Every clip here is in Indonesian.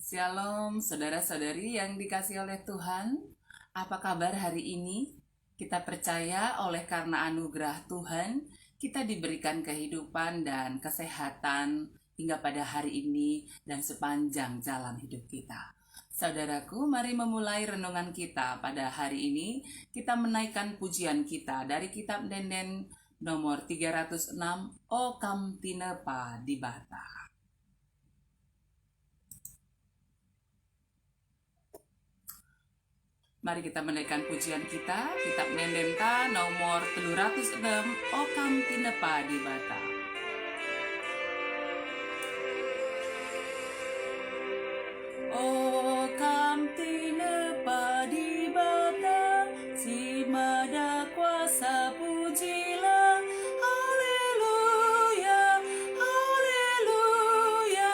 Shalom, saudara-saudari yang dikasihi oleh Tuhan. Apa kabar hari ini? Kita percaya oleh karena anugerah Tuhan, kita diberikan kehidupan dan kesehatan hingga pada hari ini dan sepanjang jalan hidup kita. Saudaraku, mari memulai renungan kita pada hari ini. Kita menaikkan pujian kita dari kitab Denden nomor 306, O Kam Tinepa di Bata. Mari kita menaikkan pujian kita, kitab Nendenta nomor 306, O Kam Tinepa di Bata. O Kam Tinepa di Bata, si mada kuasa pujilah, haleluya, haleluya,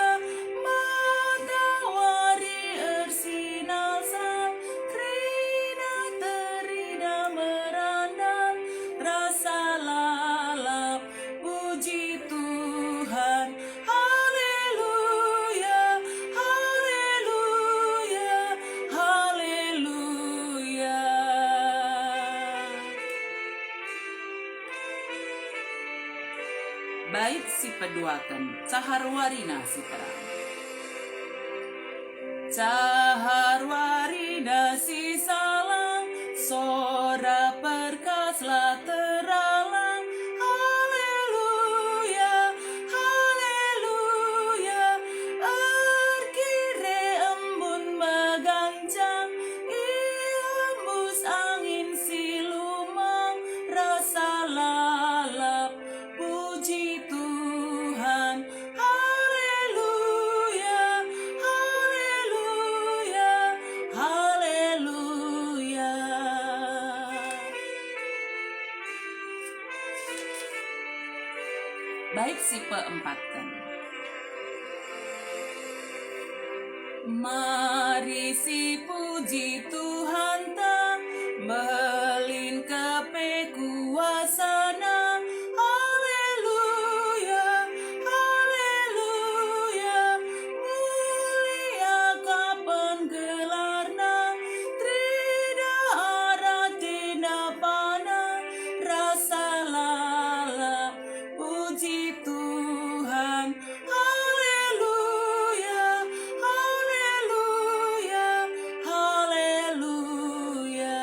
matahari ersinar sang, krina terida merandang, rasa lalap, puji Tuhan, haleluya, haleluya, haleluya. Bait si peduakan, caharwarina si terang. Caharwarina si salang, sora perkaslah teralang, haleluya, haleluya, erkire embun megancang, iembus angin silumang, rasa lalap, puji Tuhan, haleluya, haleluya, haleluya. Baik si peempatkan. Mari si puji Tuhan tang, melin kepe kuasana, haleluya, haleluya, mulia kapan gelarna, trida aratina pana, rasa lalap, puji Tuhan, haleluya, haleluya, haleluya.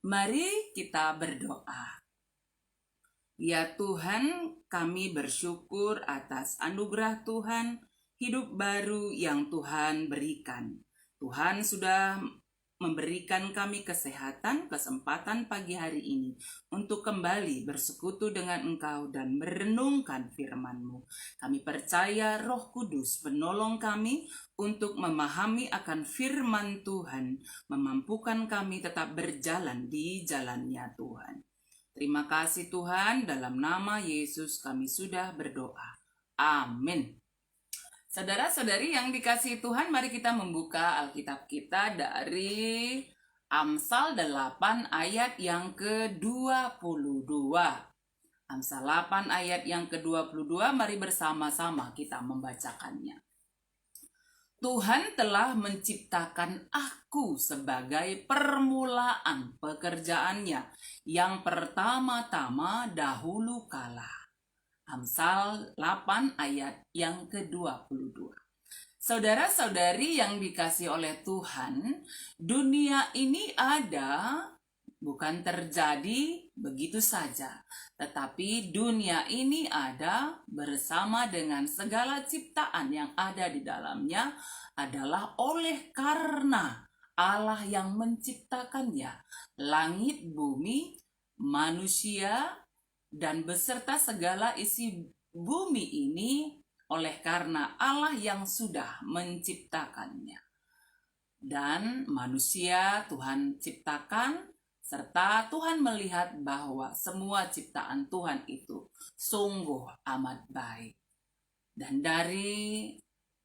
Mari kita berdoa. Ya Tuhan, kami bersyukur atas anugerah Tuhan, hidup baru yang Tuhan berikan. Tuhan sudah memberikan kami kesehatan, kesempatan pagi hari ini untuk kembali bersekutu dengan Engkau dan merenungkan firman-Mu. Kami percaya Roh Kudus menolong kami untuk memahami akan firman Tuhan, memampukan kami tetap berjalan di jalannya Tuhan. Terima kasih Tuhan, dalam nama Yesus kami sudah berdoa. Amin. Saudara-saudari yang dikasihi Tuhan, mari kita membuka Alkitab kita dari Amsal 8 ayat yang ke-22. Amsal 8 ayat yang ke-22, mari bersama-sama kita membacakannya. Tuhan telah menciptakan aku sebagai permulaan pekerjaannya yang pertama-tama dahulu kala. Amsal 8 ayat yang ke-22. Saudara-saudari yang dikasihi oleh Tuhan, dunia ini ada, bukan terjadi begitu saja. Tetapi dunia ini ada bersama dengan segala ciptaan yang ada di dalamnya adalah oleh karena Allah yang menciptakannya. Langit, bumi, manusia, dan beserta segala isi bumi ini oleh karena Allah yang sudah menciptakannya. Dan manusia Tuhan ciptakan, serta Tuhan melihat bahwa semua ciptaan Tuhan itu sungguh amat baik. Dan dari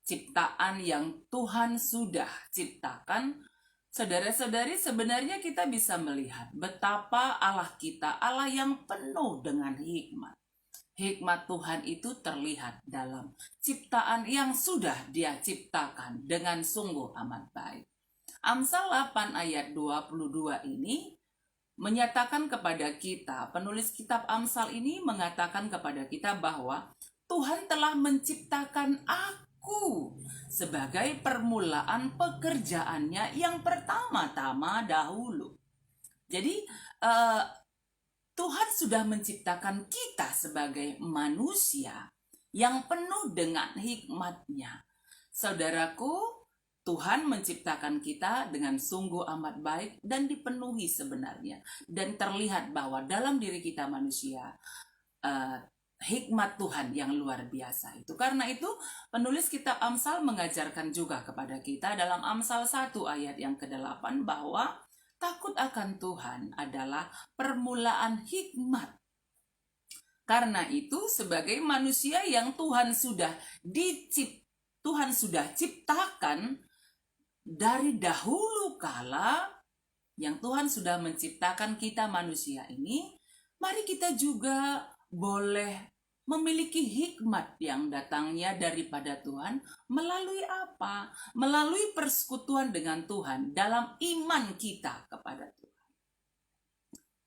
ciptaan yang Tuhan sudah ciptakan, saudara-saudari, sebenarnya kita bisa melihat betapa Allah kita, Allah yang penuh dengan hikmat. Hikmat Tuhan itu terlihat dalam ciptaan yang sudah Dia ciptakan dengan sungguh amat baik. Amsal 8 ayat 22 ini menyatakan kepada kita, penulis kitab Amsal ini mengatakan kepada kita bahwa Tuhan telah menciptakan aku sebagai permulaan pekerjaannya yang pertama-tama dahulu. Jadi Tuhan sudah menciptakan kita sebagai manusia yang penuh dengan hikmat-Nya. Saudaraku, Tuhan menciptakan kita dengan sungguh amat baik dan dipenuhi sebenarnya. Dan terlihat bahwa dalam diri kita manusia, hikmat Tuhan yang luar biasa itu. Karena itu penulis kitab Amsal mengajarkan juga kepada kita dalam Amsal 1 ayat yang ke-8 bahwa takut akan Tuhan adalah permulaan hikmat. Karena itu sebagai manusia yang Tuhan sudah ciptakan dari dahulu kala, yang Tuhan sudah menciptakan kita manusia ini, mari kita juga boleh memiliki hikmat yang datangnya daripada Tuhan melalui apa? Melalui persekutuan dengan Tuhan dalam iman kita kepada Tuhan.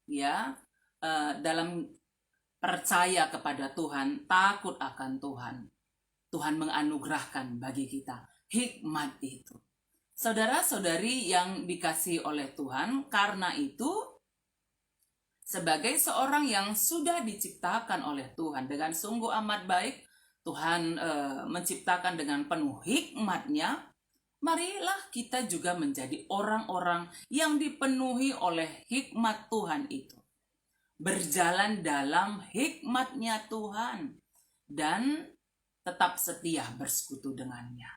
Ya, dalam percaya kepada Tuhan, takut akan Tuhan. Tuhan menganugerahkan bagi kita hikmat itu. Saudara-saudari yang dikasihi oleh Tuhan, karena itu sebagai seorang yang sudah diciptakan oleh Tuhan dengan sungguh amat baik, Tuhan menciptakan dengan penuh hikmat-Nya, marilah kita juga menjadi orang-orang yang dipenuhi oleh hikmat Tuhan itu. Berjalan dalam hikmat-Nya Tuhan dan tetap setia bersekutu dengannya.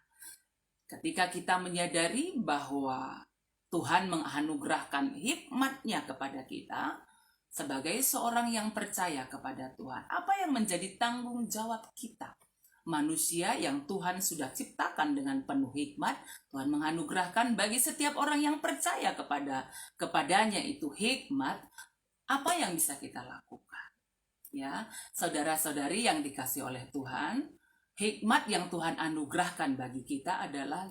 Ketika kita menyadari bahwa Tuhan menganugerahkan hikmat-Nya kepada kita, sebagai seorang yang percaya kepada Tuhan, apa yang menjadi tanggung jawab kita? Manusia yang Tuhan sudah ciptakan dengan penuh hikmat, Tuhan menganugerahkan bagi setiap orang yang percaya kepadanya itu hikmat, apa yang bisa kita lakukan? Ya, saudara-saudari yang dikasihi oleh Tuhan, hikmat yang Tuhan anugerahkan bagi kita adalah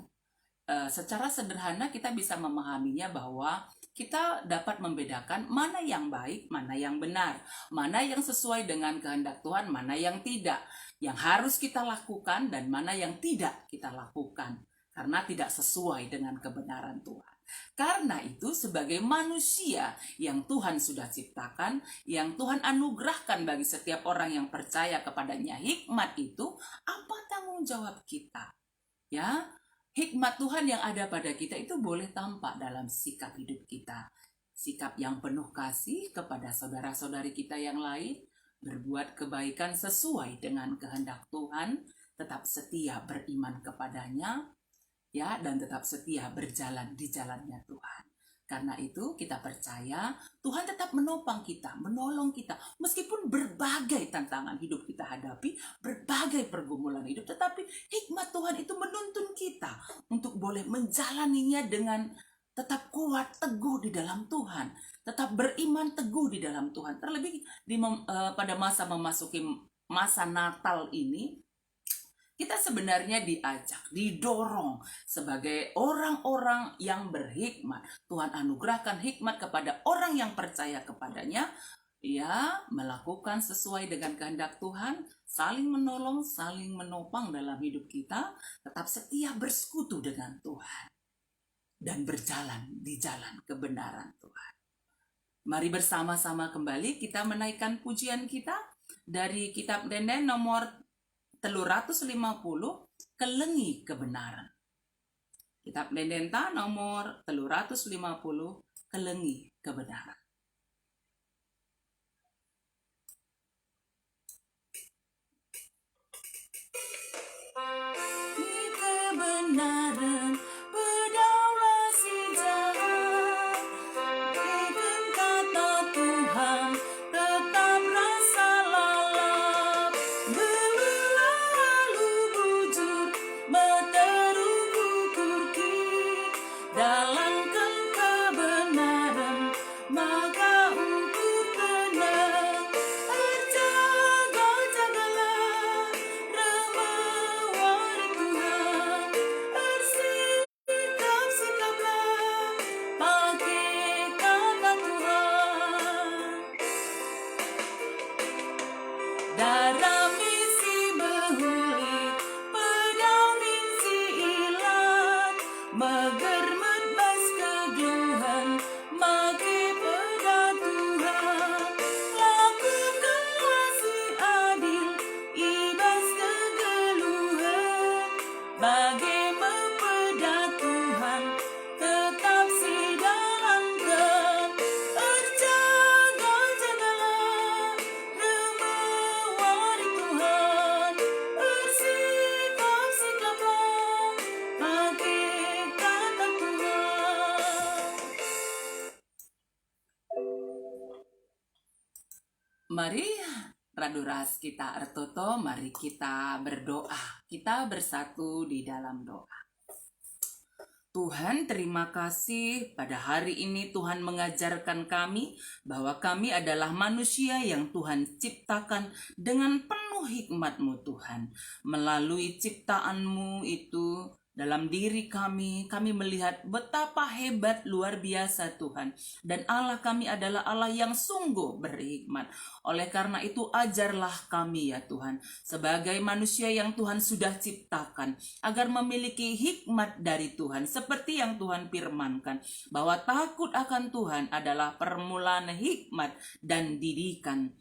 secara sederhana kita bisa memahaminya bahwa kita dapat membedakan mana yang baik, mana yang benar, mana yang sesuai dengan kehendak Tuhan, mana yang tidak, yang harus kita lakukan dan mana yang tidak kita lakukan karena tidak sesuai dengan kebenaran Tuhan. Karena itu sebagai manusia yang Tuhan sudah ciptakan, yang Tuhan anugerahkan bagi setiap orang yang percaya kepadanya hikmat itu, apa tanggung jawab kita? Ya, hikmat Tuhan yang ada pada kita itu boleh tampak dalam sikap hidup kita. Sikap yang penuh kasih kepada saudara-saudari kita yang lain, berbuat kebaikan sesuai dengan kehendak Tuhan, tetap setia beriman kepadanya, ya, dan tetap setia berjalan di jalannya Tuhan. Karena itu kita percaya Tuhan tetap menopang kita, menolong kita. Meskipun berbagai tantangan hidup kita hadapi, berbagai pergumulan hidup, tetapi hikmat Tuhan itu menuntun kita untuk boleh menjalaninya dengan tetap kuat, teguh di dalam Tuhan. Tetap beriman teguh di dalam Tuhan. Terlebih pada masa memasuki masa Natal ini, kita sebenarnya diajak, didorong sebagai orang-orang yang berhikmat. Tuhan anugerahkan hikmat kepada orang yang percaya kepadanya, ya, melakukan sesuai dengan kehendak Tuhan, saling menolong, saling menopang dalam hidup kita, tetap setia bersekutu dengan Tuhan, dan berjalan di jalan kebenaran Tuhan. Mari bersama-sama kembali kita menaikkan pujian kita dari kitab Denden nomor 350, Kelengi Kebenaran. Kitab Dendenta nomor 350, Kelengi Kebenaran. Kebenaran berdaulat si jahat, ikut kata Tuhan tetap rasa lalap, berlalu bujur berteru kukurki, dalamkan kebenaran maka ukur tenang, berjaga Bagi mempeda Tuhan tetap sidangkan, berjaga-jagalah remewari Tuhan, bersikap-sikaplah hakikat Tuhan. Mari Raduras kita ertoto, mari kita berdoa. Kita bersatu di dalam doa. Tuhan, terima kasih pada hari ini Tuhan mengajarkan kami bahwa kami adalah manusia yang Tuhan ciptakan dengan penuh hikmat-Mu Tuhan. Melalui ciptaan-Mu itu dalam diri kami melihat betapa hebat luar biasa Tuhan. Dan Allah kami adalah Allah yang sungguh berhikmat. Oleh karena itu ajarlah kami ya Tuhan, sebagai manusia yang Tuhan sudah ciptakan, agar memiliki hikmat dari Tuhan. Seperti yang Tuhan firmankan, bahwa takut akan Tuhan adalah permulaan hikmat dan didikan.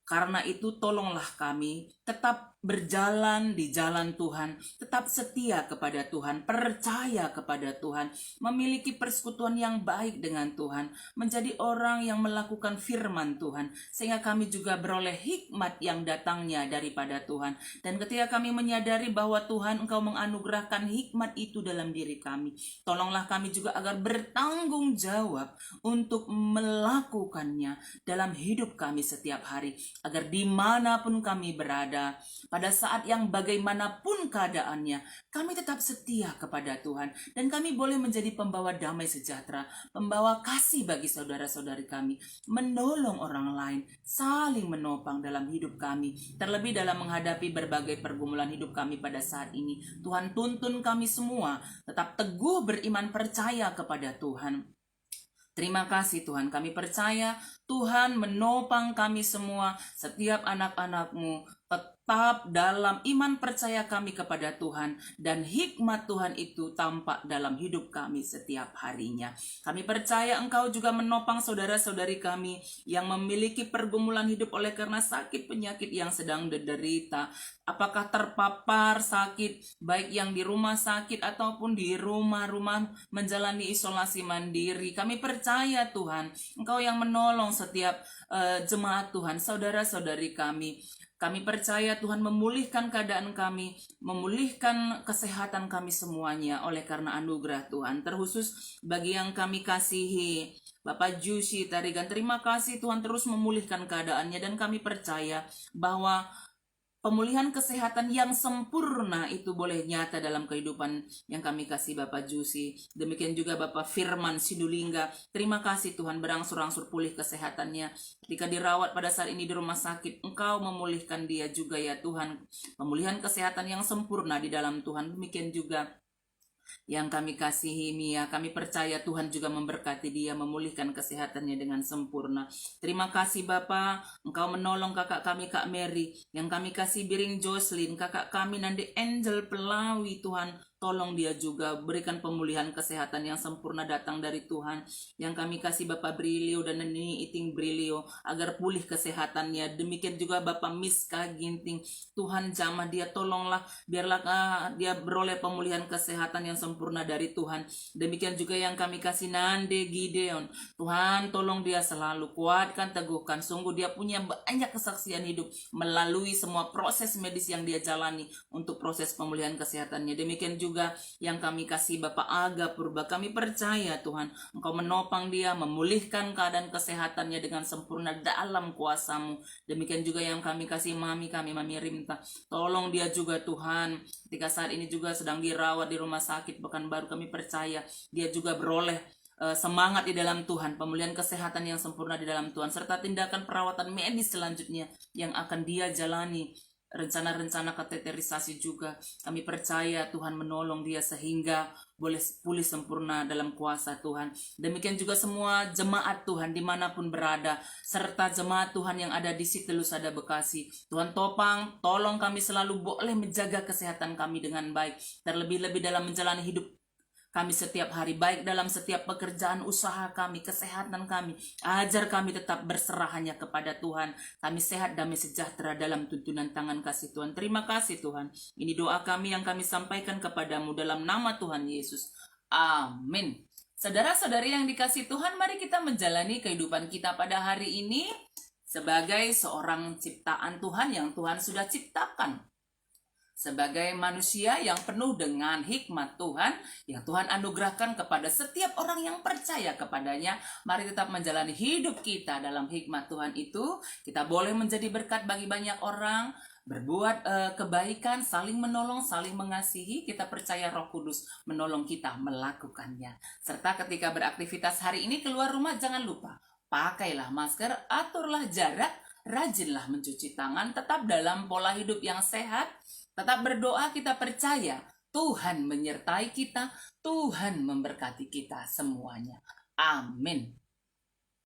Karena itu tolonglah kami tetap berjalan di jalan Tuhan, tetap setia kepada Tuhan, percaya kepada Tuhan, memiliki persekutuan yang baik dengan Tuhan, menjadi orang yang melakukan firman Tuhan, sehingga kami juga beroleh hikmat yang datangnya daripada Tuhan. Dan ketika kami menyadari bahwa Tuhan Engkau menganugerahkan hikmat itu dalam diri kami, tolonglah kami juga agar bertanggung jawab untuk melakukannya dalam hidup kami setiap hari, agar dimanapun kami berada, pada saat yang bagaimanapun keadaannya, kami tetap setia kepada Tuhan. Dan kami boleh menjadi pembawa damai sejahtera, pembawa kasih bagi saudara-saudari kami, menolong orang lain, saling menopang dalam hidup kami. Terlebih dalam menghadapi berbagai pergumulan hidup kami pada saat ini, Tuhan tuntun kami semua tetap teguh beriman, percaya kepada Tuhan. Terima kasih Tuhan, kami percaya Tuhan menopang kami semua, setiap anak-anak-Mu, tetap dalam iman percaya kami kepada Tuhan, dan hikmat Tuhan itu tampak dalam hidup kami setiap harinya. Kami percaya Engkau juga menopang saudara-saudari kami yang memiliki pergumulan hidup oleh karena sakit penyakit yang sedang diderita. Apakah terpapar sakit, baik yang di rumah sakit ataupun di rumah-rumah menjalani isolasi mandiri. Kami percaya Tuhan, Engkau yang menolong setiap jemaat Tuhan, saudara-saudari kami. Kami percaya Tuhan memulihkan keadaan kami, memulihkan kesehatan kami semuanya oleh karena anugerah Tuhan. Terkhusus bagi yang kami kasihi, Bapak Jusi Tarigan, terima kasih Tuhan terus memulihkan keadaannya, dan kami percaya bahwa pemulihan kesehatan yang sempurna itu boleh nyata dalam kehidupan yang kami kasih Bapak Jusi. Demikian juga Bapak Firman Sidulingga. Terima kasih Tuhan, berangsur-angsur pulih kesehatannya. Ketika dirawat pada saat ini di rumah sakit, Engkau memulihkan dia juga ya Tuhan. Pemulihan kesehatan yang sempurna di dalam Tuhan. Demikian juga yang kami kasihi Mia, kami percaya Tuhan juga memberkati dia, memulihkan kesehatannya dengan sempurna. Terima kasih Bapa, Engkau menolong kakak kami Kak Mary, yang kami kasih Biring Jocelyn, kakak kami Nandi Angel Pelawi. Tuhan tolong dia juga, berikan pemulihan kesehatan yang sempurna datang dari Tuhan. Yang kami kasih Bapak Brilio dan Nini Iting Brilio, agar pulih kesehatannya. Demikian juga Bapak Miska Ginting, Tuhan jamah dia, tolonglah, biarlah dia beroleh pemulihan kesehatan yang sempurna dari Tuhan. Demikian juga yang kami kasih Nande Gideon, Tuhan tolong dia selalu, kuatkan, teguhkan. Sungguh dia punya banyak kesaksian hidup melalui semua proses medis yang dia jalani untuk proses pemulihan kesehatannya. Demikian juga yang kami kasih Bapak Aga Purba, kami percaya Tuhan Engkau menopang dia, memulihkan keadaan kesehatannya dengan sempurna dalam kuasa-Mu. Demikian juga yang kami kasih Mami Rimta, tolong dia juga Tuhan, ketika saat ini juga sedang dirawat di rumah sakit Pekanbaru. Kami percaya dia juga beroleh semangat di dalam Tuhan, pemulihan kesehatan yang sempurna di dalam Tuhan, serta tindakan perawatan medis selanjutnya yang akan dia jalani, rencana-rencana kateterisasi juga. Kami percaya Tuhan menolong dia sehingga boleh pulih sempurna dalam kuasa Tuhan. Demikian juga semua jemaat Tuhan dimanapun berada, serta jemaat Tuhan yang ada di Siti Lusada Bekasi. Tuhan tolong kami selalu boleh menjaga kesehatan kami dengan baik, terlebih-lebih dalam menjalani hidup kami setiap hari, baik dalam setiap pekerjaan usaha kami, kesehatan kami. Ajar kami tetap berserah hanya kepada Tuhan. Kami sehat, damai, sejahtera dalam tuntunan tangan kasih Tuhan. Terima kasih Tuhan. Ini doa kami yang kami sampaikan kepadamu dalam nama Tuhan Yesus. Amin. Saudara-saudari yang dikasih Tuhan, mari kita menjalani kehidupan kita pada hari ini sebagai seorang ciptaan Tuhan yang Tuhan sudah ciptakan. Sebagai manusia yang penuh dengan hikmat Tuhan, yang Tuhan anugerahkan kepada setiap orang yang percaya kepadanya, mari tetap menjalani hidup kita dalam hikmat Tuhan itu. Kita boleh menjadi berkat bagi banyak orang, berbuat kebaikan, saling menolong, saling mengasihi. Kita percaya Roh Kudus menolong kita melakukannya. Serta ketika beraktivitas hari ini keluar rumah, jangan lupa pakailah masker, aturlah jarak, rajinlah mencuci tangan, tetap dalam pola hidup yang sehat. Tetap berdoa, kita percaya Tuhan menyertai kita, Tuhan memberkati kita semuanya. Amin.